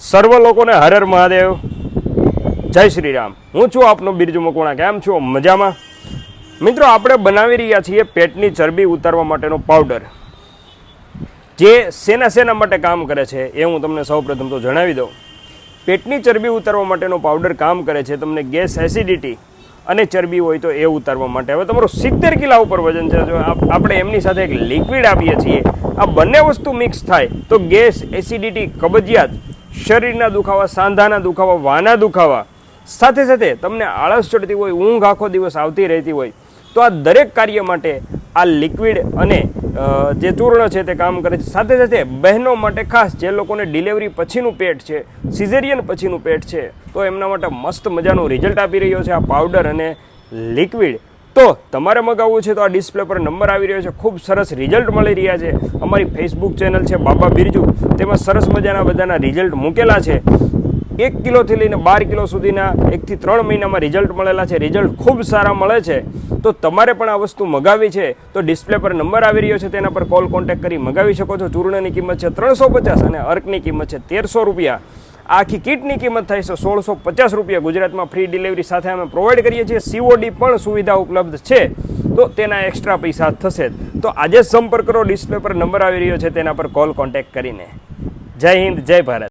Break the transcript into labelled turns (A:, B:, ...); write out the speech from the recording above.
A: સર્વ લોકોને હર હર મહાદેવ, જય શ્રી રામ. હું છું આપનો બિરજુ મકવાણા. કેમ છો? મજામાં? મિત્રો, આપણે બનાવી રહ્યા છીએ પેટની ચરબી ઉતારવા માટેનો પાવડર, જે શેના માટે કામ કરે છે એ હું તમને સૌપ્રથમ તો જણાવી દઉં. પેટની ચરબી ઉતારવા માટેનો પાવડર કામ કરે છે તમને ગેસ, એસિડિટી અને ચરબી હોય તો એ ઉતારવા માટે. હવે તમારું 70 કિલા ઉપર વજન છે, જો આપણે એમની સાથે એક લિક્વિડ આપીએ છીએ, આ બંને વસ્તુ મિક્સ થાય તો ગેસ, એસિડિટી, કબજિયાત, શરીરના દુખાવા, સાંધાના દુખાવા, વાના દુખાવા, સાથે સાથે તમને આળસ ચડતી હોય, ઊંઘ આખો દિવસ આવતી રહેતી હોય, તો આ દરેક કાર્ય માટે આ લિક્વિડ અને જે ચૂર્ણ છે તે કામ કરે છે. સાથે સાથે બહેનો માટે ખાસ, જે લોકોને ડિલિવરી પછીનું પેટ છે, સિઝેરિયન પછીનું પેટ છે, તો એમના માટે મસ્ત મજાનું રિઝલ્ટ આપી રહ્યો છે આ પાવડર અને લિક્વિડ. તો તમારે મગાવવું છે તો આ ડિસ્પ્લે પર નંબર આવી રહ્યો છે. ખૂબ સરસ રિઝલ્ટ મળી રહ્યા છે. અમારી ફેસબુક ચેનલ છે બાબા બિરજુ, તેમાં સરસ મજાના બધાના રિઝલ્ટ મૂકેલા છે. 1 કિલોથી લઈને 12 કિલો સુધીના 1 થી 3 મહિનામાં રિઝલ્ટ મળેલા છે. રિઝલ્ટ ખૂબ સારા મળે છે. તો તમારે પણ આ વસ્તુ મગાવી છે તો ડિસ્પ્લે પર નંબર આવી રહ્યો છે, તેના પર કોલ કોન્ટેક્ટ કરી મગાવી શકો છો. ચૂર્ણની કિંમત છે 350 અને અર્કની કિંમત છે 1300 રૂપિયા. આખી કિટની કિંમત થાય છે 1650 રૂપિયા. ગુજરાતમાં ફ્રી ડિલિવરી સાથે અમે પ્રોવાઈડ કરીએ છીએ. COD પણ સુવિધા ઉપલબ્ધ છે, તો તેના એક્સ્ટ્રા પૈસા થશે. તો આજે સંપર્ક કરો. ડિસ્પ્લે પર નંબર આવી રહ્યો છે તેના પર કોલ કોન્ટેક્ટ કરીને. જય હિન્દ, જય ભારત.